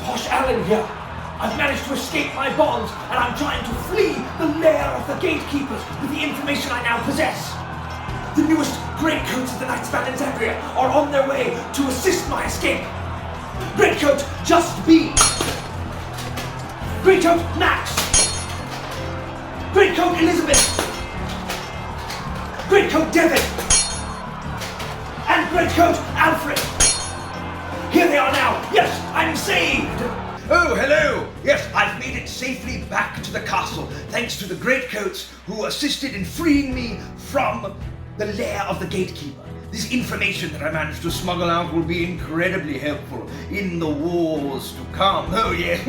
Posh Allen here. I've managed to escape my bonds, and I'm trying to flee the lair of the gatekeepers with the information I now possess. The newest greatcoats of the Knights of Alexandria are on their way to assist my escape. Greatcoat Just B. Greatcoat Max. Greatcoat Elizabeth. Greatcoat Devin. And Greatcoat Alfred. Here they are now. Yes, I'm saved. Oh, hello! Yes, I've made it safely back to the castle, thanks to the greatcoats who assisted in freeing me from the lair of the gatekeeper. This information that I managed to smuggle out will be incredibly helpful in the wars to come. Oh, yes.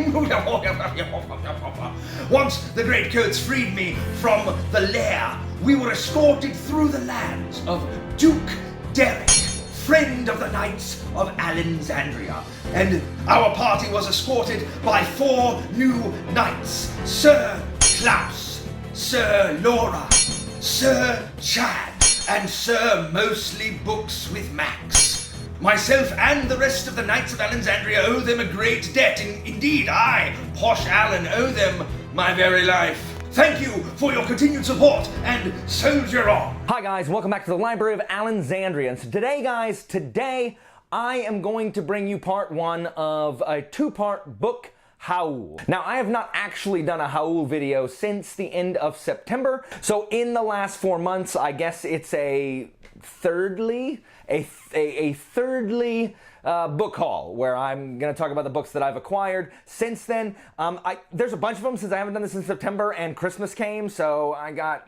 Once the greatcoats freed me from the lair, we were escorted through the lands of Duke Derek, friend of the Knights of Alexandria, and our party was escorted by 4 new knights: Sir Klaus, Sir Laura, Sir Chad, and Sir Mostly Books with Max. Myself and the rest of the Knights of Alexandria owe them a great debt. Indeed, I, Posh Allen, owe them my very life. Thank you for your continued support, and soldier on! Hi guys, welcome back to the Library of Alexandria. And so today, guys, I am going to bring you part 1 of a 2-part book Howl. Now, I have not actually done a Howl video since the end of September, so in the last 4 months, I guess it's a thirdly book haul, where I'm going to talk about the books that I've acquired since then. There's a bunch of them since I haven't done this in September and Christmas came, so I got,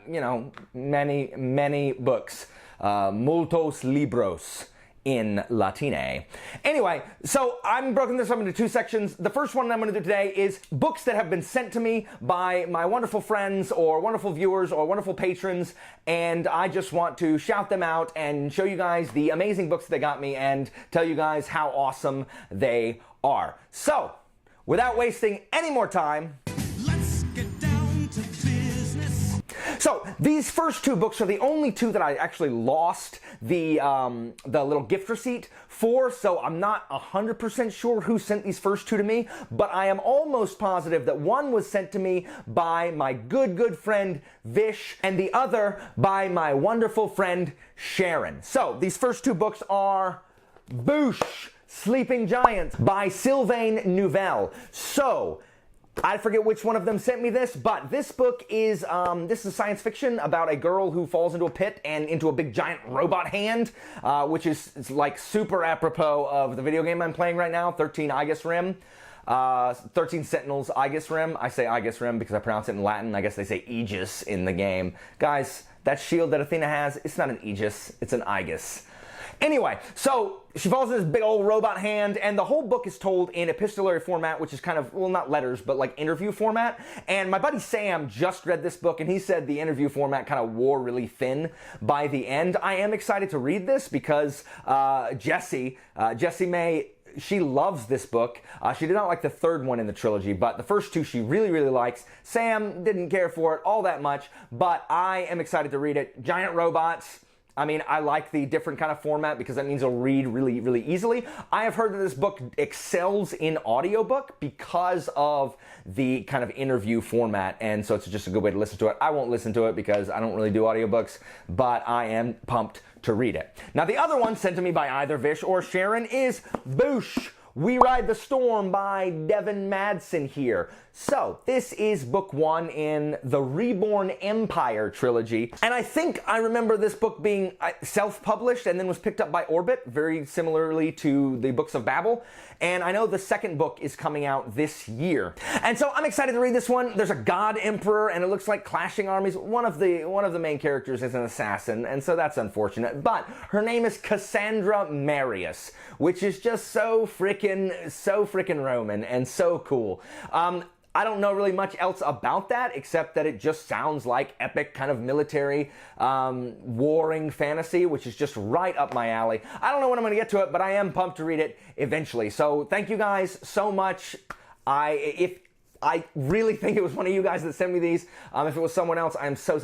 many books. Multos libros in Latine. Anyway, so I'm broken this up into 2 sections. The first one I'm going to do today is books that have been sent to me by my wonderful friends or wonderful viewers or wonderful patrons, and I just want to shout them out and show you guys the amazing books they got me and tell you guys how awesome they are. So, without wasting any more time, let's get down to business. So, these first 2 books are the only 2 that I actually lost the little gift receipt for, so I'm not 100% sure who sent these first 2 to me, but I am almost positive that one was sent to me by my good friend Vish, and the other by my wonderful friend Sharon. So, these first 2 books are Boosh, Sleeping Giants by Sylvain Nouvelle. So, I forget which one of them sent me this, but this book is, this is science fiction about a girl who falls into a pit and into a big giant robot hand, which is like super apropos of the video game I'm playing right now, 13 Aegis Rim. 13 Sentinels Aegis Rim. I say Aegis Rim because I pronounce it in Latin. I guess they say Aegis in the game. Guys, that shield that Athena has, it's not an Aegis, it's an Aegis. Anyway, so she falls in this big old robot hand, and the whole book is told in epistolary format, which is kind of, well, not letters, but like interview format. And my buddy Sam just read this book, and he said the interview format kind of wore really thin by the end. I am excited to read this because Jessie May, she loves this book. She did not like the 3rd one in the trilogy, but the first 2 she really likes. Sam didn't care for it all that much, but I am excited to read it. Giant robots. I mean, I like the different kind of format because that means I'll read really easily. I have heard that this book excels in audiobook because of the kind of interview format, and so it's just a good way to listen to it. I won't listen to it because I don't really do audiobooks, but I am pumped to read it. Now, the other one sent to me by either Vish or Sharon is Boosh, We Ride the Storm by Devin Madsen here. So, this is book 1 in the Reborn Empire trilogy, and I think I remember this book being self-published and then was picked up by Orbit, very similarly to the Books of Babel, and I know the 2nd book is coming out this year. And so I'm excited to read this one. There's a god emperor, and it looks like clashing armies. One of the main characters is an assassin, and so that's unfortunate, but her name is Cassandra Marius, which is just so frickin' Roman and so cool. I don't know really much else about that, except that it just sounds like epic kind of military warring fantasy, which is just right up my alley. I don't know when I'm going to get to it, but I am pumped to read it eventually. So thank you guys so much. If I really think it was one of you guys that sent me these. If it was someone else, I'm so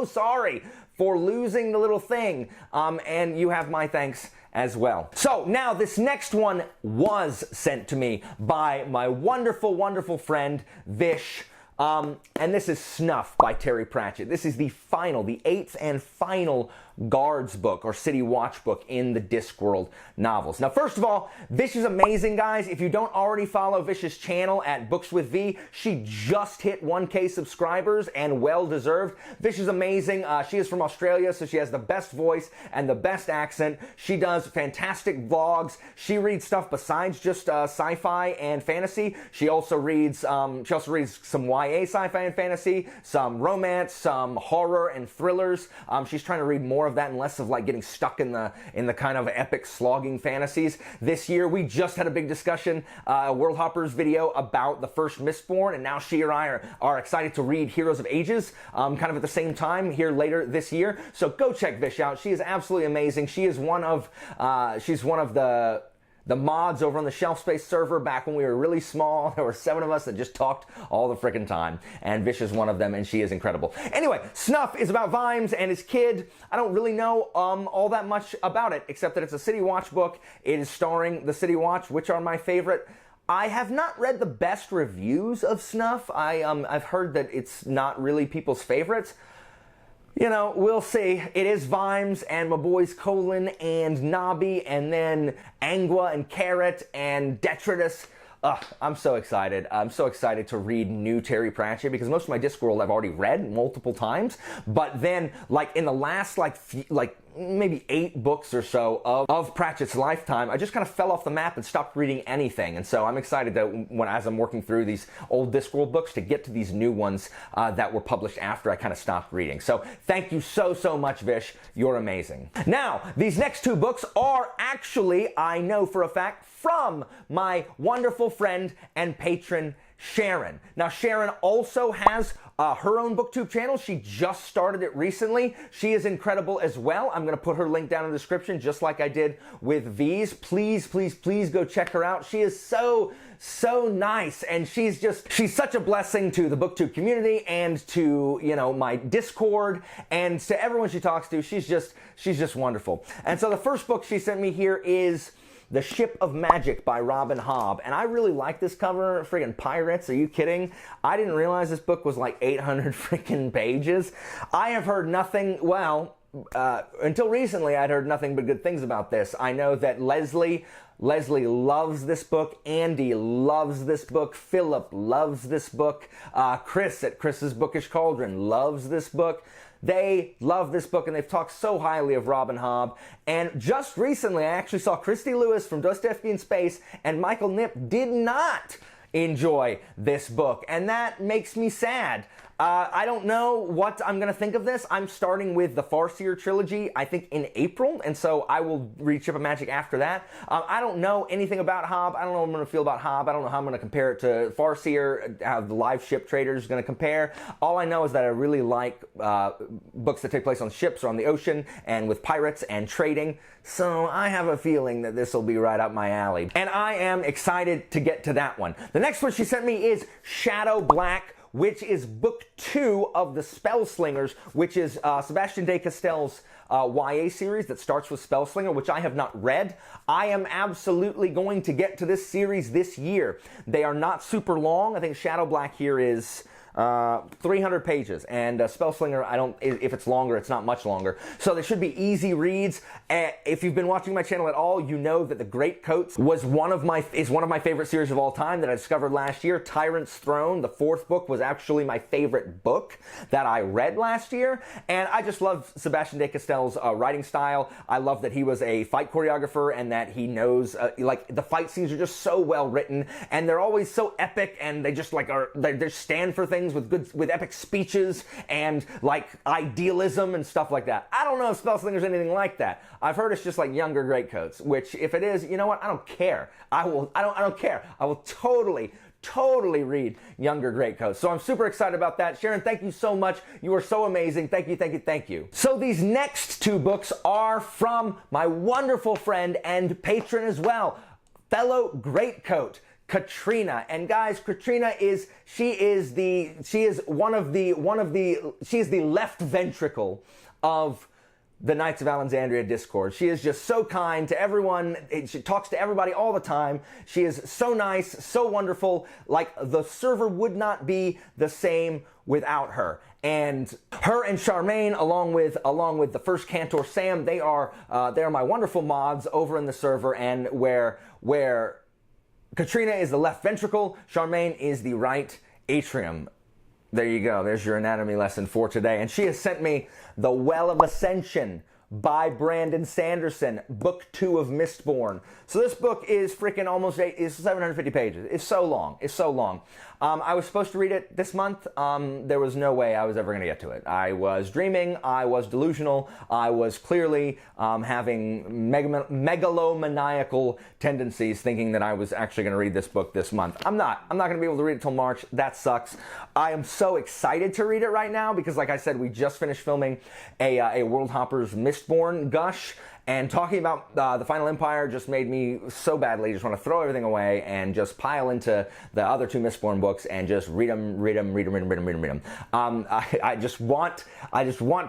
sorry for losing the little thing. And you have my thanks as well. So now this next one was sent to me by my wonderful, wonderful friend, Vish. And this is Snuff by Terry Pratchett. This is the 8th and final Guards book or City Watch book in the Discworld novels. Now, first of all, Vish is amazing, guys. If you don't already follow Vish's channel at Books with V, she just hit 1K subscribers and well deserved. Vish is amazing. She is from Australia, so she has the best voice and the best accent. She does fantastic vlogs. She reads stuff besides just sci-fi and fantasy. She also reads some YA sci-fi and fantasy, some romance, some horror and thrillers. She's trying to read more of that and less of like getting stuck in the kind of epic slogging fantasies. This year we just had a big discussion, World Hoppers video about the first Mistborn, and now she and I are excited to read Heroes of Ages kind of at the same time here later this year. So go check Vish out. She is absolutely amazing. She is one of the mods over on the Shelf Space server back when we were really small. There were 7 of us that just talked all the frickin' time, and Vish is one of them, and she is incredible. Anyway, Snuff is about Vimes and his kid. I don't really know all that much about it, except that it's a City Watch book. It is starring the City Watch, which are my favorite. I have not read the best reviews of Snuff. I've heard that it's not really people's favorites. You know, we'll see. It is Vimes and my boys Colin and Nobby and then Angua and Carrot and Detritus. I'm so excited. I'm so excited to read new Terry Pratchett because most of my Discworld I've already read multiple times. But then, like, in the last, maybe 8 books or so of Pratchett's lifetime, I just kind of fell off the map and stopped reading anything. And so I'm excited that as I'm working through these old Discworld books to get to these new ones that were published after I kind of stopped reading. So thank you so much, Vish. You're amazing. Now, these next 2 books are actually, I know for a fact, from my wonderful friend and patron, Sharon. Now, Sharon also has her own booktube channel. She just started it recently. She is incredible as well. I'm going to put her link down in the description, just like I did with V's. Please go check her out. She is so nice, and she's such a blessing to the booktube community and to, you know, my Discord and to everyone she talks to. She's just wonderful. And so the first book she sent me here is The Ship of Magic by Robin Hobb. And I really like this cover. Friggin' pirates, are you kidding? I didn't realize this book was like 800 freaking pages. I have heard nothing, well, until recently I'd heard nothing but good things about this. I know that Leslie loves this book. Andy loves this book. Philip loves this book. Chris at Chris's Bookish Cauldron loves this book. They love this book, and they've talked so highly of Robin Hobb. And just recently, I actually saw Christy Lewis from Dostoevsky in Space, and Michael Knipp did not enjoy this book, and that makes me sad. I don't know what I'm going to think of this. I'm starting with the Farseer trilogy, I think, in April, and so I will read Ship of Magic after that. I don't know anything about Hobb. I don't know what I'm going to feel about Hobb. I don't know how I'm going to compare it to Farseer, how the Live Ship Trader is going to compare. All I know is that I really like books that take place on ships or on the ocean and with pirates and trading, so I have a feeling that this will be right up my alley. And I am excited to get to that one. The next one she sent me is Shadow Black, which is book 2 of the Spellslingers, which is Sebastian de Castell's YA series that starts with Spellslinger, which I have not read. I am absolutely going to get to this series this year. They are not super long. I think Shadow Black here is 300 pages, and Spellslinger, if it's longer, it's not much longer. So they should be easy reads. If you've been watching my channel at all, you know that The Great Coats is one of my favorite series of all time that I discovered last year. Tyrant's Throne, the 4th book, was actually my favorite book that I read last year, and I just love Sebastian de Castell's writing style. I love that he was a fight choreographer and that he knows, like, the fight scenes are just so well written, and they're always so epic, and they just they stand for things with epic speeches and like idealism and stuff like that. I don't know if Spellslinger's anything like that. I've heard it's just like younger Greatcoats, which if it is, you know what? I don't care. I don't care. I will totally read younger Greatcoats. So I'm super excited about that. Sharon, thank you so much. You are so amazing. Thank you. So these next 2 books are from my wonderful friend and patron as well, fellow Greatcoat, Katrina. And guys, Katrina is the left ventricle of the Knights of Alexandria Discord. She is just so kind to everyone. She talks to everybody all the time. She is so nice, so wonderful. Like, the server would not be the same without her. And her and Charmaine, along with the first Cantor Sam, they are my wonderful mods over in the server. And where Katrina is the left ventricle, Charmaine is the right atrium. There you go. There's your anatomy lesson for today. And she has sent me The Well of Ascension by Brandon Sanderson, book 2 of Mistborn. So this book is freaking is 750 pages. It's so long. It's so long. I was supposed to read it this month. There was no way I was ever going to get to it. I was dreaming. I was delusional. I was clearly having megalomaniacal tendencies, thinking that I was actually going to read this book this month. I'm not. I'm not going to be able to read it till March. That sucks. I am so excited to read it right now because, like I said, we just finished filming a World Hoppers Mistborn gush. And talking about the Final Empire just made me so badly just want to throw everything away and just pile into the other 2 Mistborn books and just read them. I just want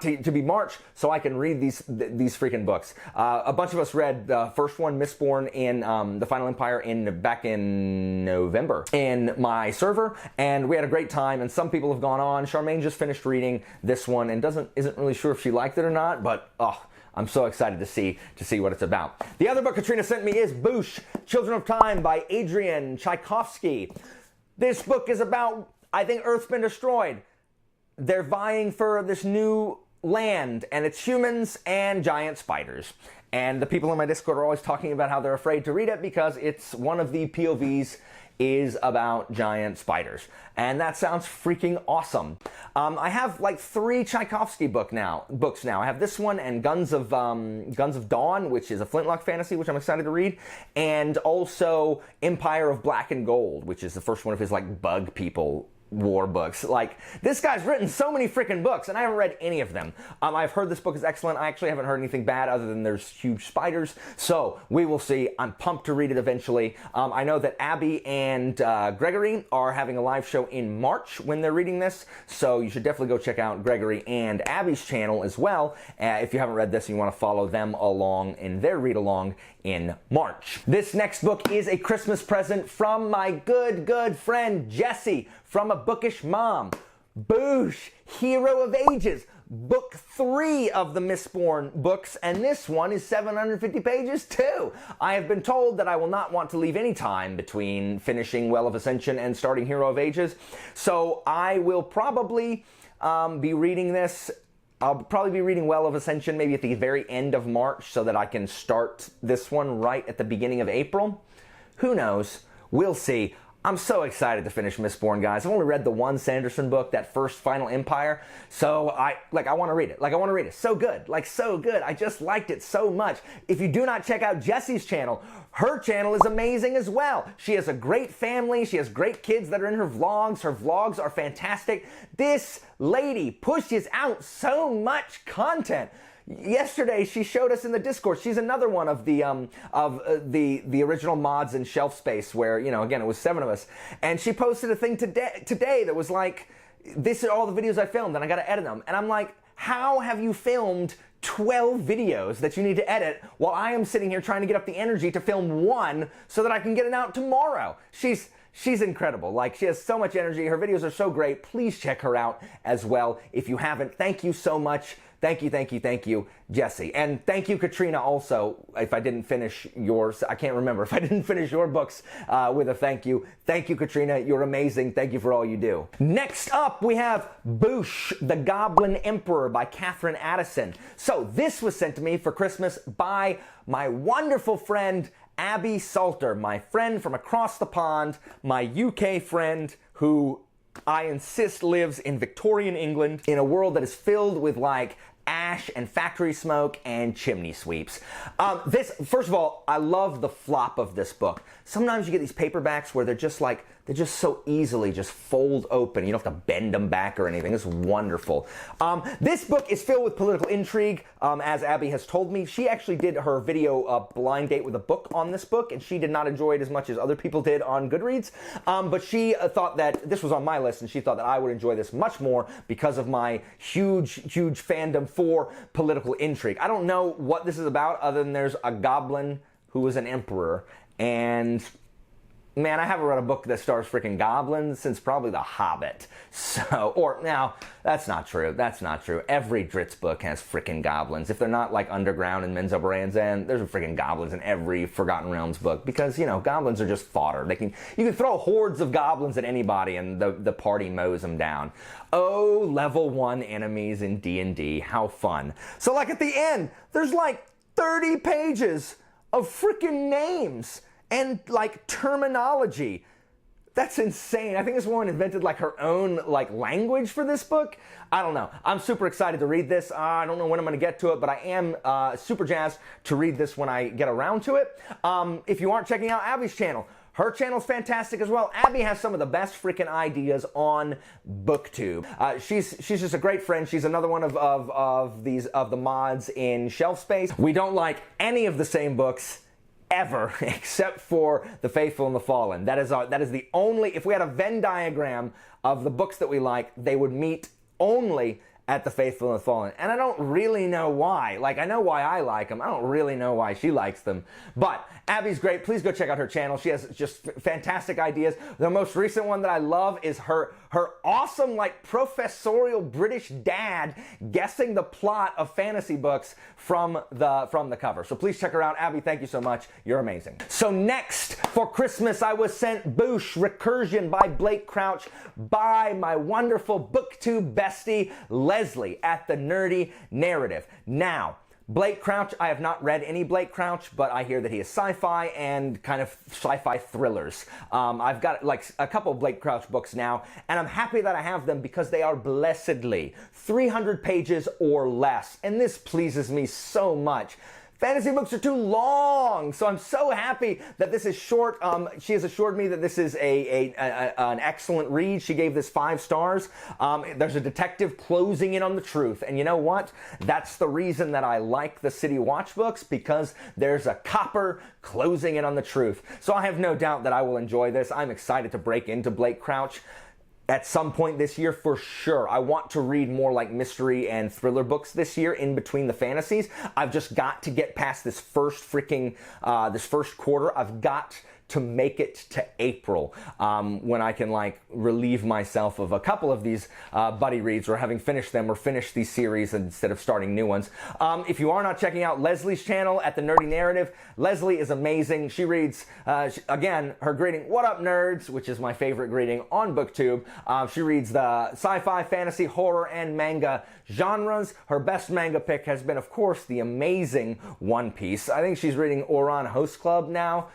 to be March so I can read these freaking books. A bunch of us read the first one, Mistborn, in the Final Empire back in November in my server, and we had a great time. And some people have gone on. Charmaine just finished reading this one and isn't really sure if she liked it or not, but I'm so excited to see what it's about. The other book Katrina sent me is Boosh, Children of Time by Adrian Tchaikovsky. This book is about, I think Earth's been destroyed. They're vying for this new land, and it's humans and giant spiders. And the people in my Discord are always talking about how they're afraid to read it because it's one of the POVs is about giant spiders. And that sounds freaking awesome. I have like 3 Tchaikovsky books now. I have this one and Guns of Dawn, which is a flintlock fantasy, which I'm excited to read, and also Empire of Black and Gold, which is the first one of his like bug people war books. Like, this guy's written so many freaking books and I haven't read any of them. I've heard this book is excellent. I actually haven't heard anything bad other than there's huge spiders, so we will see. I'm pumped to read it eventually. I know that Abby and Gregory are having a live show in March when they're reading this, so you should definitely go check out Gregory and Abby's channel as well if you haven't read this and you want to follow them along in their read along in March. This next book is a Christmas present from my good friend Jesse from A Bookish Mom. Boosh, Hero of Ages, book 3 of the Mistborn books, and this one is 750 pages too. I have been told that I will not want to leave any time between finishing Well of Ascension and starting Hero of Ages, so I will probably be reading this. I'll probably be reading Well of Ascension maybe at the very end of March so that I can start this one right at the beginning of April. Who knows? We'll see. I'm so excited to finish Mistborn, guys. I've only read the one Sanderson book, that first Final Empire, so I want to read it. I want to read it. So good. So good. I just liked it so much. If you do not check out Jessie's channel, her channel is amazing as well. She has a great family. She has great kids that are in her vlogs. Her vlogs are fantastic. This lady pushes out so much content. Yesterday, she showed us in the Discord. She's another one of the original mods in Shelf Space, where, you know, again, it was 7 of us, and she posted a thing today that was like, "This are all the videos I filmed, and I got to edit them." And I'm like, how have you filmed 12 videos that you need to edit while I am sitting here trying to get up the energy to film 1 so that I can get it out tomorrow? She's incredible. Like, she has so much energy. Her videos are so great. Please check her out as well if you haven't. Thank you so much. Thank you, Jessie. And thank you, Katrina, also, if I didn't finish yours. I can't remember if I didn't finish your books with a thank you. Thank you, Katrina. You're amazing. Thank you for all you do. Next up, we have Boosh, the Goblin Emperor by Catherine Addison. So this was sent to me for Christmas by my wonderful friend, Abby Salter, my friend from across the pond, my UK friend who I insist lives in Victorian England in a world that is filled with like ash ash and factory smoke and chimney sweeps. First of all, I love the flop of this book. Sometimes you get these paperbacks where they're just so easily just fold open. You don't have to bend them back or anything. It's wonderful. This book is filled with political intrigue, as Abby has told me. She actually did her video blind date with a book on this book, and she did not enjoy it as much as other people did on Goodreads. But she thought that this was on my list, and she thought that I would enjoy this much more because of my huge fandom for political intrigue. I don't know what this is about other than there's a goblin who was an emperor, and man, I haven't read a book that stars freaking goblins since probably The Hobbit. That's not true. That's not true. Every Dritz book has freaking goblins. If they're not like underground in Menzo Baranzan, there's freaking goblins in every Forgotten Realms book because, you know, goblins are just fodder. You can throw hordes of goblins at anybody and the party mows them down. Oh, level 1 enemies in D&D. How fun. So like at the end, there's like 30 pages of freaking names and like terminology. That's insane. I think this woman invented like her own like language for this book. I don't know. I'm super excited to read this. I don't know when I'm going to get to it, but I am super jazzed to read this when I get around to it. If you aren't checking out Abby's channel, her channel's fantastic as well. Abby has some of the best freaking ideas on BookTube. She's just a great friend. She's another one of the mods in Shelf Space. We don't like any of the same books ever, except for The Faithful and the Fallen. That is the only, if we had a Venn diagram of the books that we like, they would meet only at The Faithful and the Fallen. And I don't really know why. Like, I know why I like them. I don't really know why she likes them. But Abby's great. Please go check out her channel. She has just fantastic ideas. The most recent one that I love is her awesome, like, professorial British dad guessing the plot of fantasy books from the cover. So please check her out. Abby, thank you so much. You're amazing. So next, for Christmas, I was sent Boosh, Recursion by Blake Crouch by my wonderful BookTube bestie, Leslie at the Nerdy Narrative. Now, Blake Crouch, I have not read any Blake Crouch, but I hear that he is sci-fi and kind of sci-fi thrillers. I've got like a couple of Blake Crouch books now, and I'm happy that I have them because they are blessedly 300 pages or less, and this pleases me so much. Fantasy books are too long, so I'm so happy that this is short. She has assured me that this is an excellent read. She gave this 5 stars. There's a detective closing in on the truth, and you know what? That's the reason that I like the City Watch books, because there's a copper closing in on the truth. So I have no doubt that I will enjoy this. I'm excited to break into Blake Crouch at some point this year for sure. I want to read more like mystery and thriller books this year in between the fantasies. I've just got to get past this first quarter. I've got to make it to April when I can like relieve myself of a couple of these buddy reads, or having finished them, or finish these series instead of starting new ones. If you are not checking out Leslie's channel at the Nerdy Narrative, Leslie is amazing. She reads, again, her greeting, "What up nerds?" which is my favorite greeting on BookTube. She reads the sci-fi, fantasy, horror, and manga genres. Her best manga pick has been, of course, the amazing One Piece. I think she's reading Ouran Host Club now.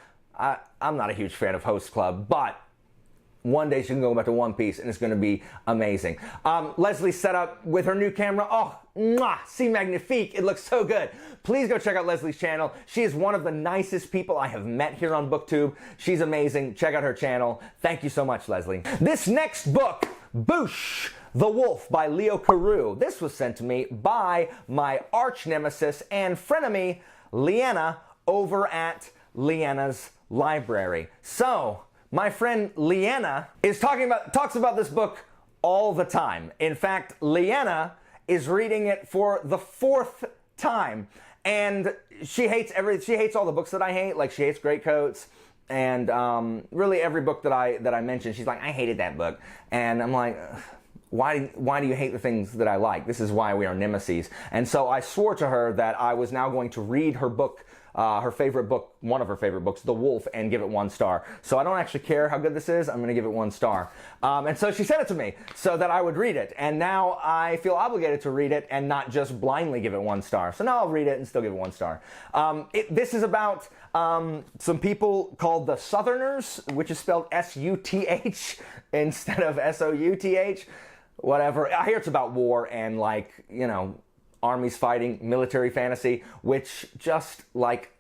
I'm not a huge fan of Host Club, but one day she can go back to One Piece and it's going to be amazing. Leslie's set up with her new camera. Oh, mwah, c'est magnifique. It looks so good. Please go check out Leslie's channel. She is one of the nicest people I have met here on BookTube. She's amazing. Check out her channel. Thank you so much, Leslie. This next book, Boosh, The Wolf by Leo Carew. This was sent to me by my arch nemesis and frenemy, Leanna, over at Leanna's Library. So, my friend Leanna talks about this book all the time. In fact, Leanna is reading it for the 4th time, and she hates all the books that I hate. Like, she hates Greatcoats, and really every book that I mention, she's like, I hated that book, and I'm like, why do you hate the things that I like? This is why we are nemesis. And so I swore to her that I was now going to read her book, her favorite book, one of her favorite books, The Wolf, and give it 1 star. So I don't actually care how good this is. I'm going to give it 1 star. And so she sent it to me so that I would read it. And now I feel obligated to read it and not just blindly give it 1 star. So now I'll read it and still give it 1 star. This is about some people called the Southerners, which is spelled S-U-T-H instead of S-O-U-T-H. Whatever. I hear it's about war and, like, you know, armies fighting, military fantasy, which just like,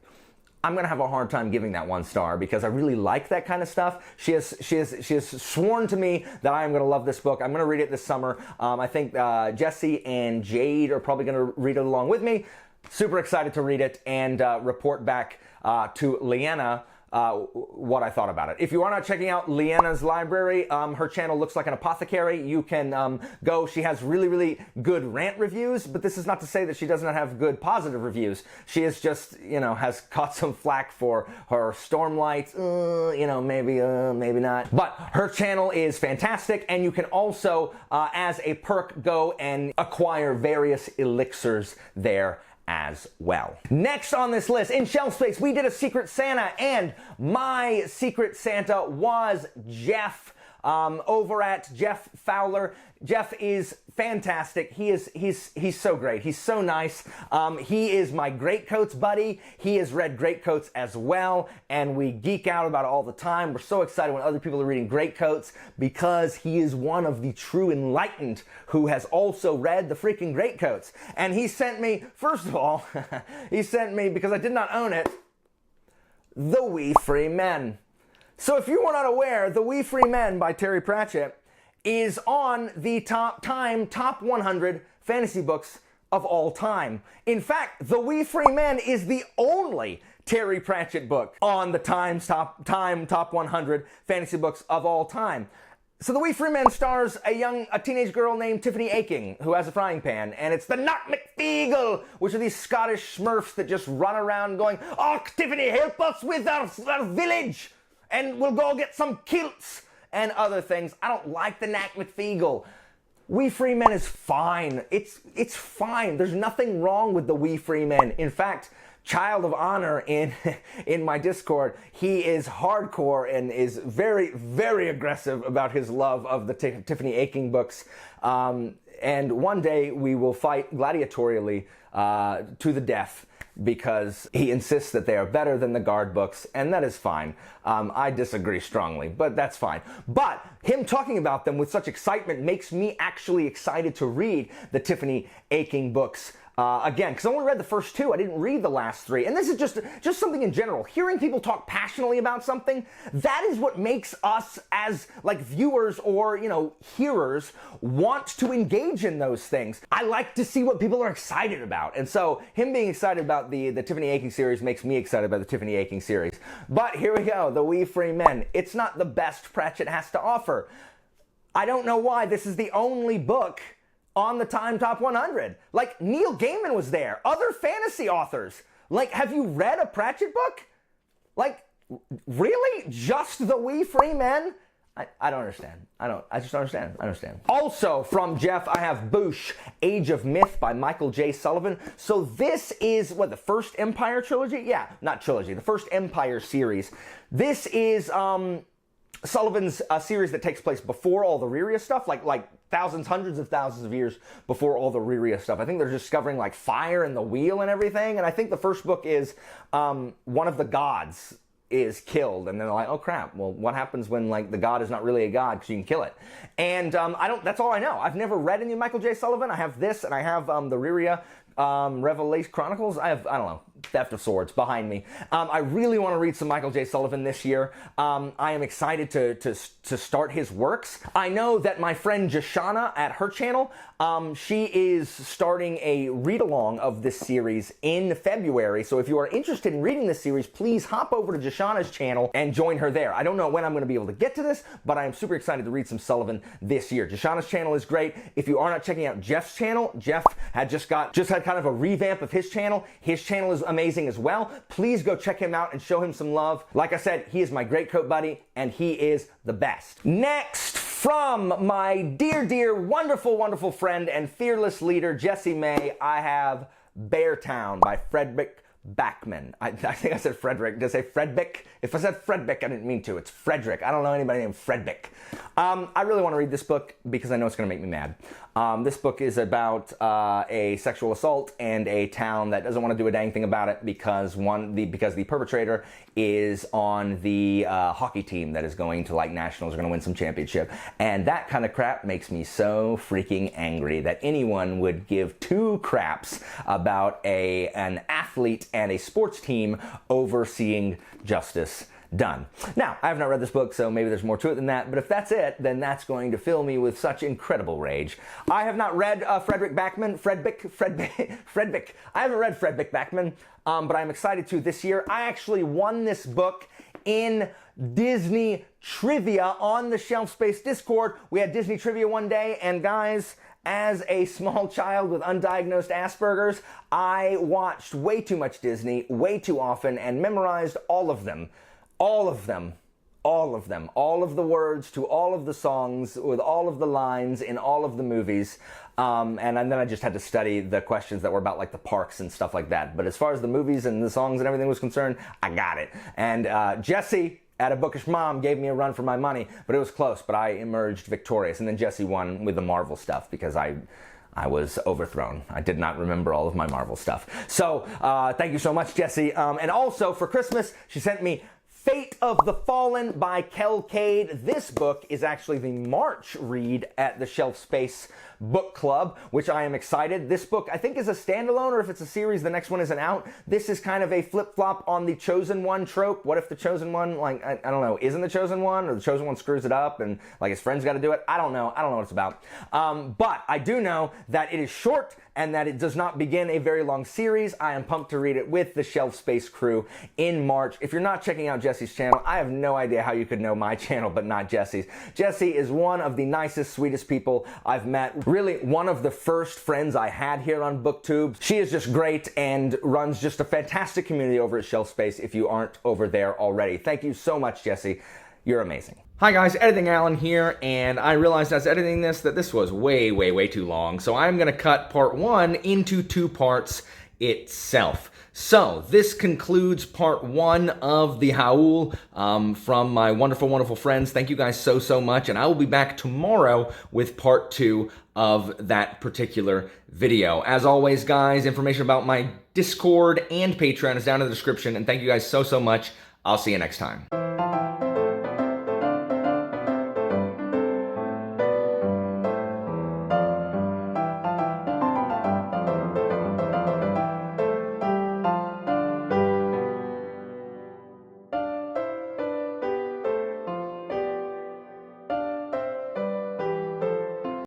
I'm gonna have a hard time giving that 1 star because I really like that kind of stuff. She has sworn to me that I am gonna love this book. I'm gonna read it this summer. I think Jesse and Jade are probably gonna read it along with me. Super excited to read it and report back to Leanna what I thought about it. If you are not checking out Leanna's library, her channel looks like an apothecary. You can go. She has really, really good rant reviews, but this is not to say that she does not have good positive reviews. She is just, you know, has caught some flack for her Stormlight, you know, maybe not. But her channel is fantastic, and you can also, as a perk, go and acquire various elixirs there as well. Next on this list, in Shelf Space, we did a Secret Santa, and my Secret Santa was Jeff, over at Jeff Fowler. Jeff is fantastic. He's so great. He's so nice. He is my Greatcoats buddy. He has read Greatcoats as well, and we geek out about it all the time. We're so excited when other people are reading Greatcoats because he is one of the true enlightened who has also read the freaking Greatcoats. And he sent me, first of all, he sent me, because I did not own it, The We Free Men. So if you were not aware, The We Free Men by Terry Pratchett is on the top 100 fantasy books of all time. In fact, The We Free Men is the only Terry Pratchett book on the top 100 fantasy books of all time. So The We Free Men stars a teenage girl named Tiffany Aching, who has a frying pan, and it's the Knock McFeagle, which are these Scottish smurfs that just run around going, "Oh, Tiffany, help us with our village, and we'll go get some kilts," and other things. I don't like the Knock McFeagle. We Free Men is fine. It's fine. There's nothing wrong with the We Free Men. In fact, Child of Honor in my Discord, he is hardcore and is very, very aggressive about his love of the Tiffany Aching books. And one day we will fight gladiatorially to the death, because he insists that they are better than the Guard books, and that is fine. I disagree strongly, but that's fine. But him talking about them with such excitement makes me actually excited to read the Tiffany Aching books again, because I only read the first 2. I didn't read the last 3. And this is just something in general. Hearing people talk passionately about something, that is what makes us as like viewers or, you know, hearers want to engage in those things. I like to see what people are excited about. And so him being excited about the Tiffany Aching series makes me excited about the Tiffany Aching series. But here we go, The We Free Men. It's not the best Pratchett has to offer. I don't know why this is the only book on the top 100. Like, Neil Gaiman was there, other fantasy authors. Like, have you read a Pratchett book? Like, really? Just The We Free Men? I don't understand. I just don't understand. I understand. Also from Jeff, I have Boosh, Age of Myth by Michael J. Sullivan. So this is, what, the first Empire trilogy? Yeah, not trilogy, the first Empire series. This is Sullivan's series that takes place before all the Reria stuff, like thousands, hundreds of thousands of years before all the Reria stuff. I think they're discovering like fire and the wheel and everything. And I think the first book is one of the gods is killed, and they're like, oh crap, well, what happens when like the god is not really a god because you can kill it? And that's all I know. I've never read any of Michael J. Sullivan. I have this, and I have the Reria Revelation Chronicles. I don't know, Theft of Swords behind me. I really want to read some Michael J. Sullivan this year. I am excited to start his works. I know that my friend Jashana at her channel, she is starting a read-along of this series in February. So if you are interested in reading this series, please hop over to Jashana's channel and join her there. I don't know when I'm going to be able to get to this, but I am super excited to read some Sullivan this year. Jashana's channel is great. If you are not checking out Jeff's channel, Jeff had just had kind of a revamp of his channel. His channel is amazing as well. Please go check him out and show him some love. Like I said, he is my Greatcoat buddy, and he is the best. Next, from my dear, dear, wonderful, wonderful friend and fearless leader, Jessie May, I have Beartown by Frederick Backman. I think I said Frederick. Did I say Fredbick? If I said Fredbick, I didn't mean to. It's Frederick. I don't know anybody named Fredbick. I really want to read this book because I know it's going to make me mad. This book is about a sexual assault and a town that doesn't want to do a dang thing about it because the perpetrator is on the hockey team that is going to like nationals, are going to win some championship. And that kind of crap makes me so freaking angry that anyone would give two craps about an athlete and a sports team overseeing justice done. Now, I have not read this book, so maybe there's more to it than that, but if that's it, then that's going to fill me with such incredible rage. I have not read Frederick Backman, Fredbick. I haven't read Fredbick Backman, but I'm excited to this year. I actually won this book in Disney Trivia on the Shelf Space Discord. We had Disney Trivia one day, and guys, as a small child with undiagnosed Asperger's, I watched way too much Disney, way too often, and memorized all of them. All of them. All of them. All of the words to all of the songs with all of the lines in all of the movies. And then I just had to study the questions that were about like the parks and stuff like that. But as far as the movies and the songs and everything was concerned, I got it. And Jesse at A Bookish Mom gave me a run for my money, but it was close, but I emerged victorious. And then Jesse won with the Marvel stuff because I was overthrown. I did not remember all of my Marvel stuff. So thank you so much, Jesse. And also for Christmas, she sent me Fate of the Fallen by Kel Cade. This book is actually the March read at the Shelf Space Book Club, which I am excited. This book, I think, is a standalone, or if it's a series, the next one isn't out. This is kind of a flip-flop on the Chosen One trope. What if the Chosen One, like, I don't know, isn't the Chosen One, or the Chosen One screws it up, and, like, his friends got to do it? I don't know. I don't know what it's about. But I do know that it is short, and that it does not begin a very long series. I am pumped to read it with the Shelf Space crew in March. If you're not checking out Jesse's channel, I have no idea how you could know my channel but not Jesse's. Jesse is one of the nicest, sweetest people I've met. Really one of the first friends I had here on BookTube. She is just great and runs just a fantastic community over at Shelf Space if you aren't over there already. Thank you so much, Jesse. You're amazing. Hi guys, Editing Alan here, and I realized as editing this that this was way, way, way too long, so I'm gonna cut part one into 2 parts itself. So, this concludes part 1 of the Howl from my wonderful, wonderful friends. Thank you guys so, so much, and I will be back tomorrow with part 2 of that particular video. As always, guys, information about my Discord and Patreon is down in the description, and thank you guys so, so much. I'll see you next time.